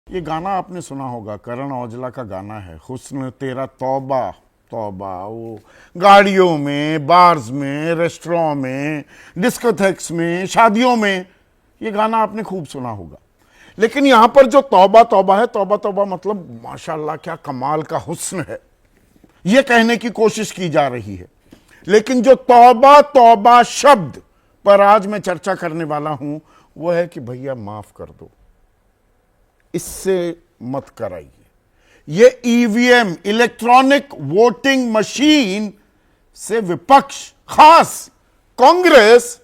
ये गाना आपने सुना होगा, करण औजला का गाना है, हुस्न तेरा तौबा तौबा। वो गाड़ियों में, बार्स में, रेस्टोरेंट में, डिस्कोथेक्स में, शादियों में ये गाना आपने खूब सुना होगा। लेकिन यहां पर जो तौबा तौबा है, तौबा तौबा मतलब माशाल्लाह क्या कमाल का हुस्न है, ये कहने की कोशिश की जा रही है। लेकिन जो तौबा तौबा शब्द पर आज मैं चर्चा करने वाला हूं वो है कि भैया माफ कर दो, इससे मत कराइए। ये ईवीएम, इलेक्ट्रॉनिक वोटिंग मशीन से विपक्ष, खास कांग्रेस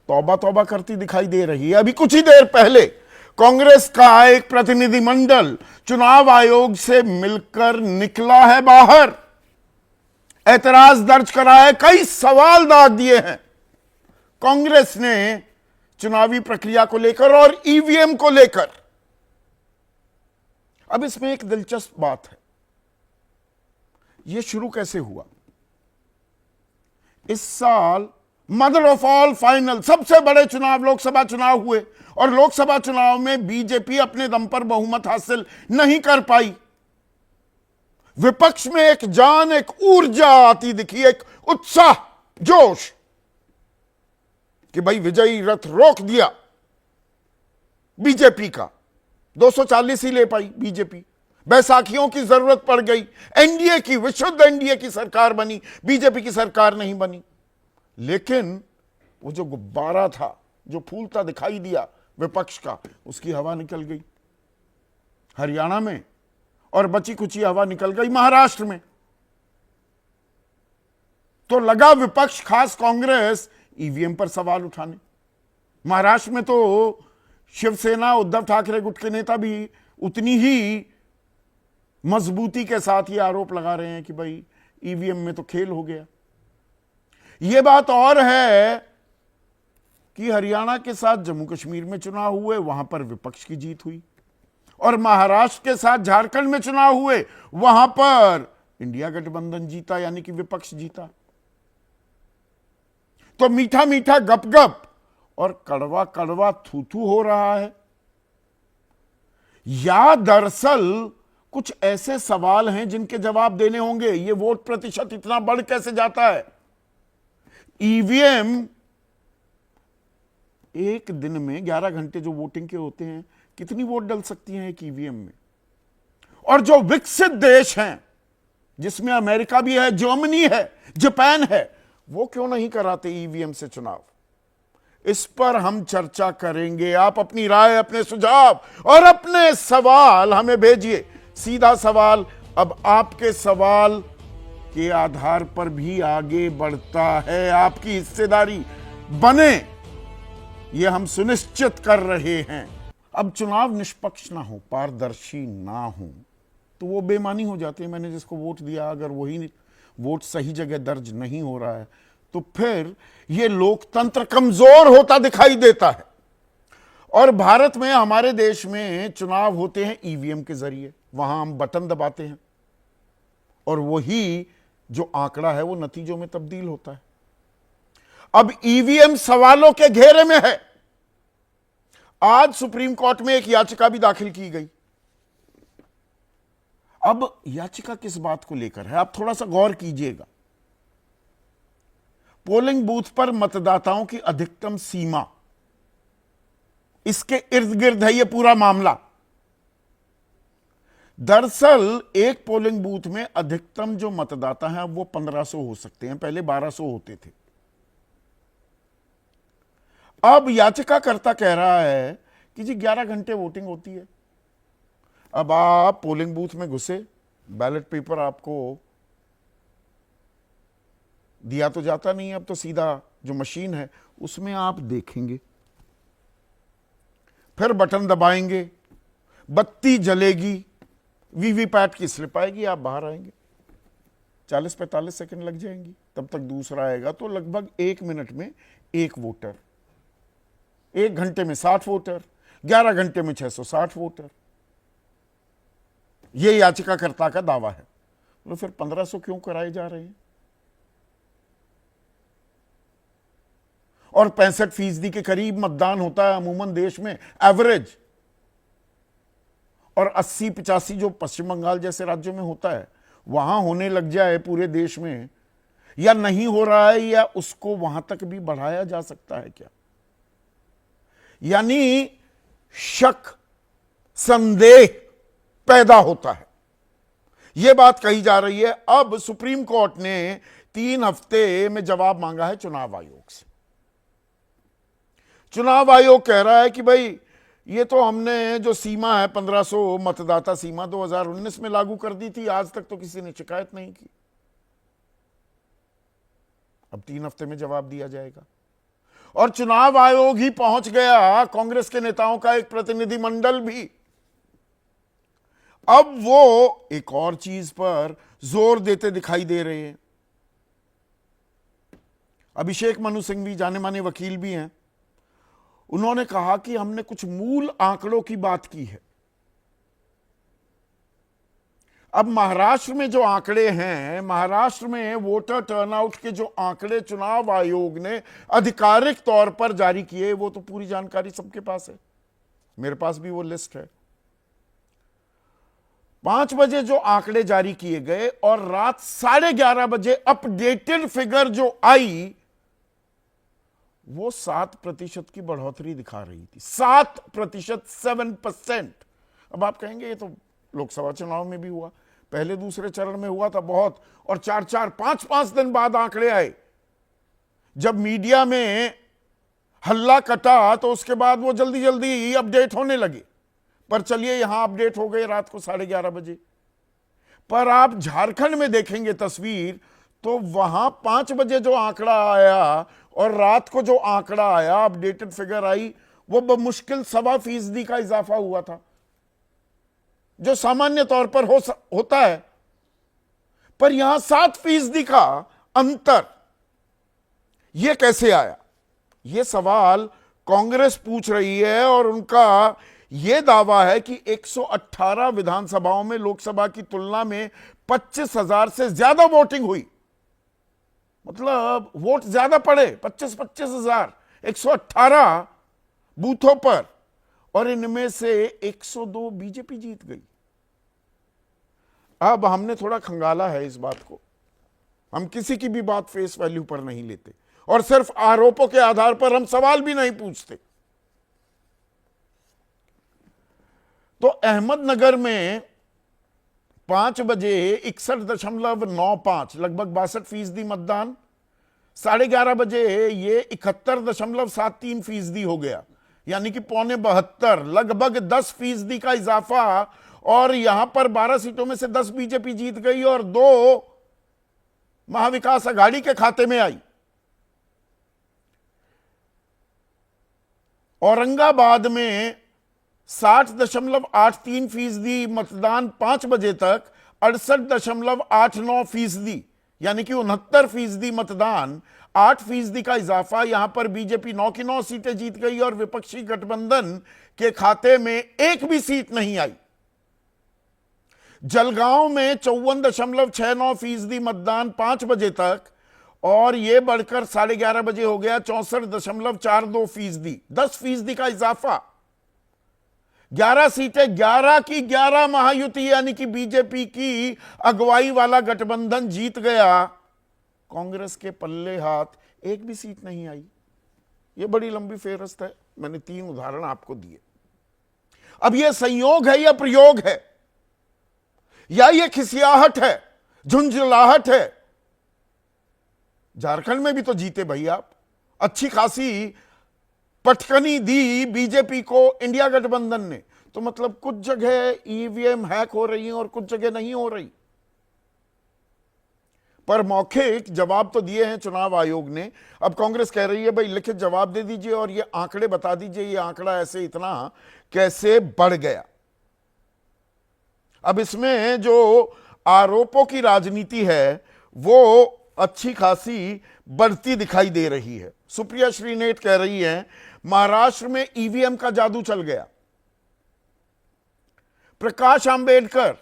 तौबा तौबा करती दिखाई दे रही है। अभी कुछ ही देर पहले कांग्रेस का एक प्रतिनिधिमंडल चुनाव आयोग से मिलकर निकला है बाहर, ऐतराज दर्ज करा है, कई सवाल दाग दिए हैं कांग्रेस ने चुनावी प्रक्रिया को लेकर और ईवीएम को लेकर। अब इसमें एक दिलचस्प बात है, यह शुरू कैसे हुआ? इस साल मदर ऑफ ऑल फाइनल सबसे बड़े चुनाव लोकसभा चुनाव हुए और लोकसभा चुनाव में बीजेपी अपने दम पर बहुमत हासिल नहीं कर पाई। विपक्ष में एक जान, एक ऊर्जा आती दिखी, एक उत्साह, जोश कि भाई विजयी रथ रोक दिया बीजेपी का। 240 ही ले पाई बीजेपी, बैसाखियों की जरूरत पड़ गई, एनडीए की, विशुद्ध एनडीए की सरकार बनी, बीजेपी की सरकार नहीं बनी। लेकिन वो जो गुब्बारा था, जो फूलता दिखाई दिया विपक्ष का, उसकी हवा निकल गई हरियाणा में और बची कुची हवा निकल गई महाराष्ट्र में। तो लगा विपक्ष, खास कांग्रेस, ईवीएम पर सवाल उठाने। महाराष्ट्र में तो शिवसेना, उद्धव ठाकरे गुट के नेता भी उतनी ही मजबूती के साथ ये आरोप लगा रहे हैं कि भाई ईवीएम में तो खेल हो गया। यह बात और है कि हरियाणा के साथ जम्मू कश्मीर में चुनाव हुए, वहां पर विपक्ष की जीत हुई, और महाराष्ट्र के साथ झारखंड में चुनाव हुए, वहां पर इंडिया गठबंधन जीता, यानी कि विपक्ष जीता। तो मीठा मीठा गपगप और कड़वा कड़वा थू थू हो रहा है, या दरअसल कुछ ऐसे सवाल हैं जिनके जवाब देने होंगे। ये वोट प्रतिशत इतना बढ़ कैसे जाता है? ईवीएम एक दिन में 11 घंटे जो वोटिंग के होते हैं, कितनी वोट डल सकती हैं एक ईवीएम में? और जो विकसित देश हैं, जिसमें अमेरिका भी है, जर्मनी है, जापान है, वो क्यों नहीं कराते ईवीएम से चुनाव? इस पर हम चर्चा करेंगे। आप अपनी राय, अपने सुझाव और अपने सवाल हमें भेजिए। सीधा सवाल अब आपके सवाल के आधार पर भी आगे बढ़ता है। आपकी हिस्सेदारी बने, यह हम सुनिश्चित कर रहे हैं। अब चुनाव निष्पक्ष ना हो, पारदर्शी ना हो, तो वो बेमानी हो जाती है। मैंने जिसको वोट दिया, अगर वही वोट सही जगह दर्ज नहीं हो रहा है, तो फिर यह लोकतंत्र कमजोर होता दिखाई देता है। और भारत में, हमारे देश में चुनाव होते हैं ईवीएम के जरिए। वहां हम बटन दबाते हैं और वही जो आंकड़ा है वो नतीजों में तब्दील होता है। अब ईवीएम सवालों के घेरे में है। आज सुप्रीम कोर्ट में एक याचिका भी दाखिल की गई। अब याचिका किस बात को लेकर है, आप थोड़ा सा गौर कीजिएगा। पोलिंग बूथ पर मतदाताओं की अधिकतम सीमा, इसके इर्द गिर्द है यह पूरा मामला। दरअसल एक पोलिंग बूथ में अधिकतम जो मतदाता हैं वो 1500 हो सकते हैं, पहले 1200 होते थे। अब याचिकाकर्ता कह रहा है कि जी 11 घंटे वोटिंग होती है। अब आप पोलिंग बूथ में घुसे, बैलेट पेपर आपको दिया तो जाता नहीं है, अब तो सीधा जो मशीन है उसमें आप देखेंगे, फिर बटन दबाएंगे, बत्ती जलेगी, वीवीपैट की स्लिप आएगी, आप बाहर आएंगे, 40-45 सेकंड लग जाएंगी, तब तक दूसरा आएगा। तो लगभग 1 मिनट में एक वोटर, 1 घंटे में 60 वोटर, 11 घंटे में 660 वोटर। यह याचिकाकर्ता का दावा है। तो फिर 1500 क्यों कराए जा रहे हैं? और 65% के करीब मतदान होता है अमूमन देश में, एवरेज। और 80-85 जो पश्चिम बंगाल जैसे राज्यों में होता है वहां होने लग जाए पूरे देश में, या नहीं हो रहा है, या उसको वहां तक भी बढ़ाया जा सकता है क्या? यानी शक, संदेह पैदा होता है। यह बात कही जा रही है। अब सुप्रीम कोर्ट ने 3 हफ्ते में जवाब मांगा है चुनाव आयोग से। चुनाव आयोग कह रहा है कि भाई ये तो हमने जो सीमा है 1500 मतदाता सीमा 2019 में लागू कर दी थी, आज तक तो किसी ने शिकायत नहीं की। अब 3 हफ्ते में जवाब दिया जाएगा। और चुनाव आयोग ही पहुंच गया, कांग्रेस के नेताओं का एक प्रतिनिधिमंडल भी। अब वो एक और चीज पर जोर देते दिखाई दे रहे हैं। अभिषेक मनु सिंह भी जाने माने वकील भी हैं, उन्होंने कहा कि हमने कुछ मूल आंकड़ों की बात की है। अब महाराष्ट्र में जो आंकड़े हैं, महाराष्ट्र में वोटर टर्नआउट के जो आंकड़े चुनाव आयोग ने आधिकारिक तौर पर जारी किए, वो तो पूरी जानकारी सबके पास है, मेरे पास भी वो लिस्ट है। 5 बजे जो आंकड़े जारी किए गए और रात 11:30 बजे अपडेटेड फिगर जो आई, वो 7% की बढ़ोतरी दिखा रही थी। 7%, 7%। अब आप कहेंगे ये तो लोकसभा चुनाव में भी हुआ, पहले दूसरे चरण में हुआ था बहुत, और 4-4, 5-5 दिन बाद आंकड़े आए। जब मीडिया में हल्ला कटा तो उसके बाद वो जल्दी जल्दी अपडेट होने लगे। पर चलिए यहां अपडेट हो गए रात को 11:30 बजे। पर आप झारखंड में देखेंगे तस्वीर, तो वहां 5 बजे जो आंकड़ा आया और रात को जो आंकड़ा आया, अपडेटेड फिगर आई, वो बमुश्किल 1.25% का इजाफा हुआ था, जो सामान्य तौर पर होता है। पर यहां 7% का अंतर, यह कैसे आया? यह सवाल कांग्रेस पूछ रही है। और उनका यह दावा है कि 118 विधानसभाओं में लोकसभा की तुलना में 25,000 से ज्यादा वोटिंग हुई। मतलब वोट ज्यादा पड़े, 25,000 118 बूथों पर, और इनमें से 102 बीजेपी जीत गई। अब हमने थोड़ा खंगाला है इस बात को, हम किसी की भी बात फेस वैल्यू पर नहीं लेते, और सिर्फ आरोपों के आधार पर हम सवाल भी नहीं पूछते। तो अहमदनगर में 5 बजे 61.95, लगभग 62% मतदान, 11:30 बजे ये 71.73% हो गया, यानी कि 73.75, लगभग 10% का इजाफा। और यहां पर 12 सीटों में से 10 बीजेपी जीत गई और 2 महाविकास आघाड़ी के खाते में आई। औरंगाबाद में 60.83% मतदान 5 बजे तक, 68.89%, यानी कि 69% मतदान, 8% का इजाफा। यहां पर बीजेपी 9 की 9 सीटें जीत गई और विपक्षी गठबंधन के खाते में एक भी सीट नहीं आई। जलगांव में 54.69% मतदान 5 बजे तक, और यह बढ़कर 11:30 बजे हो गया 64.42%, 10% का इजाफा। 11 सीटें, 11 की 11 महायुति यानी कि बीजेपी की अगुवाई वाला गठबंधन जीत गया। कांग्रेस के पल्ले हाथ एक भी सीट नहीं आई। यह बड़ी लंबी फेहरिस्त है, मैंने 3 उदाहरण आपको दिए। अब यह संयोग है या प्रयोग है, या यह खिसियाहट है, झुंझलाहट है? झारखंड में भी तो जीते भाई आप, अच्छी खासी पटकनी दी बीजेपी को इंडिया गठबंधन ने। तो मतलब कुछ जगह ईवीएम हैक हो रही है और कुछ जगह नहीं हो रही। पर मौखिक जवाब तो दिए हैं चुनाव आयोग ने। अब कांग्रेस कह रही है भाई लिखित जवाब दे दीजिए और ये आंकड़े बता दीजिए, ये आंकड़ा ऐसे इतना कैसे बढ़ गया। अब इसमें जो आरोपों की राजनीति है वो अच्छी खासी बढ़ती दिखाई दे रही है। सुप्रिया श्रीनेट कह रही है महाराष्ट्र में ईवीएम का जादू चल गया। प्रकाश आंबेडकर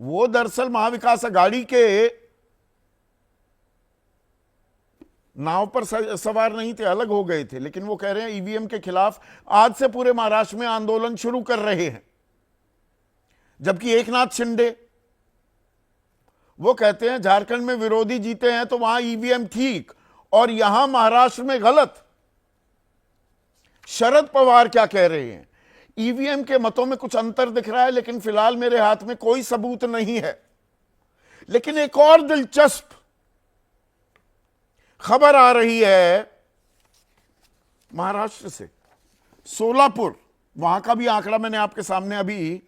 वो दरअसल महाविकास आघाड़ी के नाव पर सवार नहीं थे, अलग हो गए थे, लेकिन वो कह रहे हैं ईवीएम के खिलाफ आज से पूरे महाराष्ट्र में आंदोलन शुरू कर रहे हैं। जबकि एकनाथ शिंदे वो कहते हैं झारखंड में विरोधी जीते हैं तो वहां ईवीएम ठीक और यहां महाराष्ट्र में गलत। शरद पवार क्या कह रहे हैं? ईवीएम के मतों में कुछ अंतर दिख रहा है, लेकिन फिलहाल मेरे हाथ में कोई सबूत नहीं है। लेकिन एक और दिलचस्प खबर आ रही है महाराष्ट्र से, सोलापुर, वहां का भी आंकड़ा मैंने आपके सामने अभी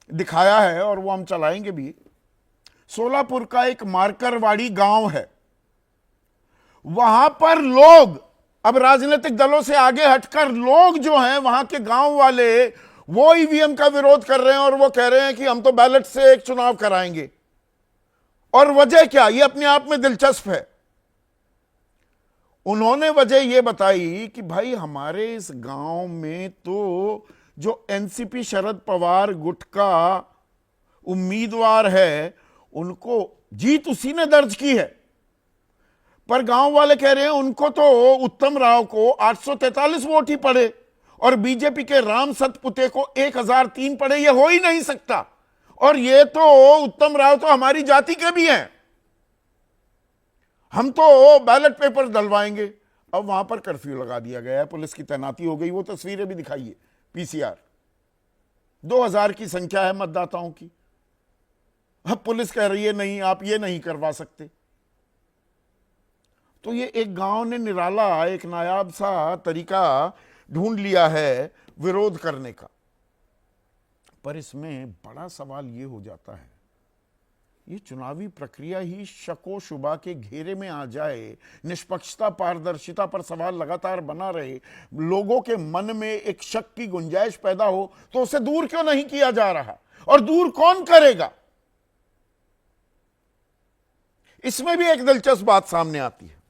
दिखाया है और वो हम चलाएंगे भी। सोलापुर का एक मारकरवाड़ी गांव है, वहां पर लोग, अब राजनीतिक दलों से आगे हटकर लोग जो हैं वहां के गांव वाले, वो ईवीएम का विरोध कर रहे हैं और वो कह रहे हैं कि हम तो बैलेट से एक चुनाव कराएंगे। और वजह क्या? ये अपने आप में दिलचस्प है। उन्होंने वजह यह बताई कि भाई हमारे इस गांव में तो जो एनसीपी शरद पवार गुट का उम्मीदवार है, उनको जीत उसी ने दर्ज की है, पर गांव वाले कह रहे हैं उनको तो उत्तम राव को 843 वोट ही पड़े और बीजेपी के राम सतपुते को 1003 पड़े। ये हो ही नहीं सकता। और ये तो उत्तम राव तो हमारी जाति के भी हैं, हम तो बैलेट पेपर डलवाएंगे। अब वहां पर कर्फ्यू लगा दिया गया है, पुलिस की तैनाती हो गई। वो तस्वीरें भी दिखाइए, पीसीआर 2000 की संख्या है मतदाताओं की। अब पुलिस कह रही है नहीं, आप ये नहीं करवा सकते। तो ये एक गांव ने निराला, एक नायाब सा तरीका ढूंढ लिया है विरोध करने का। पर इसमें बड़ा सवाल ये हो जाता है, ये चुनावी प्रक्रिया ही शको शुबा के घेरे में आ जाए, निष्पक्षता पारदर्शिता पर सवाल लगातार बना रहे, लोगों के मन में एक शक की गुंजाइश पैदा हो, तो उसे दूर क्यों नहीं किया जा रहा? और दूर कौन करेगा? इसमें भी एक दिलचस्प बात सामने आती है।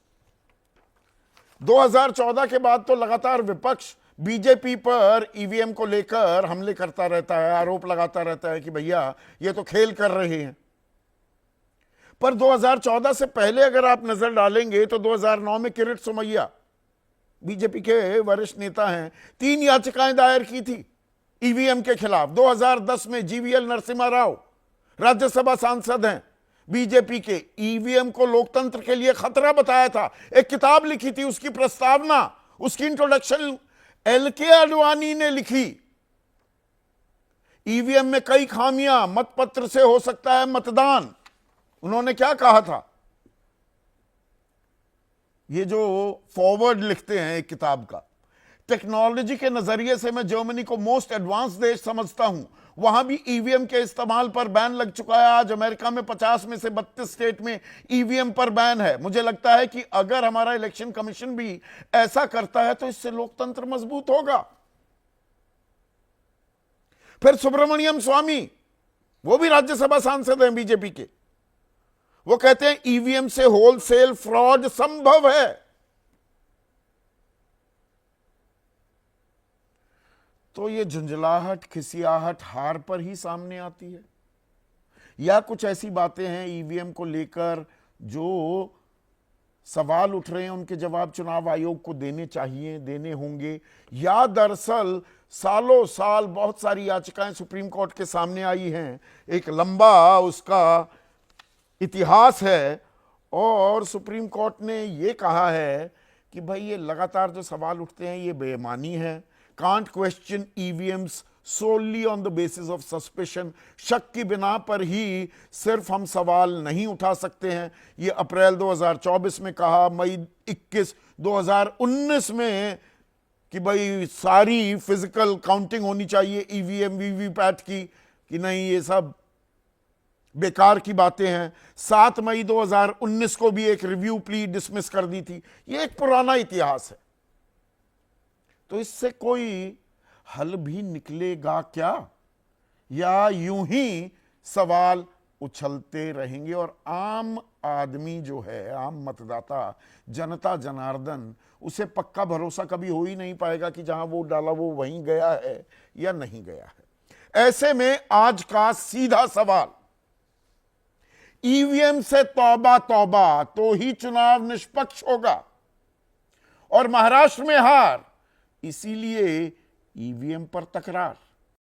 2014 के बाद तो लगातार विपक्ष बीजेपी पर ईवीएम को लेकर हमले करता रहता है, आरोप लगाता रहता है कि भैया ये तो खेल कर रहे हैं। पर 2014 से पहले अगर आप नजर डालेंगे तो 2009 में किरीट सोमैया, बीजेपी के वरिष्ठ नेता हैं, 3 याचिकाएं दायर की थी ईवीएम के खिलाफ। 2010 में जीवीएल नरसिम्हा राव, राज्यसभा सांसद हैं बीजेपी के, ईवीएम को लोकतंत्र के लिए खतरा बताया था, एक किताब लिखी थी, उसकी प्रस्तावना, उसकी इंट्रोडक्शन एलके आडवाणी ने लिखी। ईवीएम में कई खामियां, मतपत्र से हो सकता है मतदान। उन्होंने क्या कहा था? ये जो फॉरवर्ड लिखते हैं एक किताब का, टेक्नोलॉजी के नजरिए से मैं जर्मनी को मोस्ट एडवांस देश समझता हूं, वहां भी ईवीएम के इस्तेमाल पर बैन लग चुका है। आज अमेरिका में 50 में से 32 स्टेट में ईवीएम पर बैन है। मुझे लगता है कि अगर हमारा इलेक्शन कमीशन भी ऐसा करता है तो इससे लोकतंत्र मजबूत होगा। फिर सुब्रमण्यम स्वामी, वो भी राज्यसभा सांसद हैं बीजेपी के, वो कहते हैं ईवीएम से होलसेल फ्रॉड संभव है। तो ये झुंझलाहट, खिसियाहट हार पर ही सामने आती है, या कुछ ऐसी बातें हैं ईवीएम को लेकर जो सवाल उठ रहे हैं उनके जवाब चुनाव आयोग को देने चाहिए, देने होंगे, या दरअसल सालों साल बहुत सारी याचिकाएं सुप्रीम कोर्ट के सामने आई हैं, एक लंबा उसका इतिहास है, और सुप्रीम कोर्ट ने यह कहा है कि भाई ये लगातार जो सवाल उठते हैं ये बेईमानी है। Can't question EVMs solely on the basis of suspicion, शक की बिना पर ही सिर्फ हम सवाल नहीं उठा सकते हैं। ये अप्रैल 2024 में कहा, मई 21 2019 में कि भाई सारी फिजिकल काउंटिंग होनी चाहिए ईवीएम वीवीपैट की, कि नहीं ये सब बेकार की बातें हैं। 7 मई 2019 को भी एक रिव्यू प्ली डिसमिस कर दी थी। ये एक पुराना इतिहास है, तो इससे कोई हल भी निकलेगा क्या, या यूं ही सवाल उछलते रहेंगे और आम आदमी जो है, आम मतदाता, जनता जनार्दन, उसे पक्का भरोसा कभी हो ही नहीं पाएगा कि जहां वोट डाला वो वहीं गया है या नहीं गया है। ऐसे में आज का सीधा सवाल, ईवीएम से तौबा तौबा, तो ही चुनाव निष्पक्ष होगा। और महाराष्ट्र में हार, इसीलिए ईवीएम पर तकरार।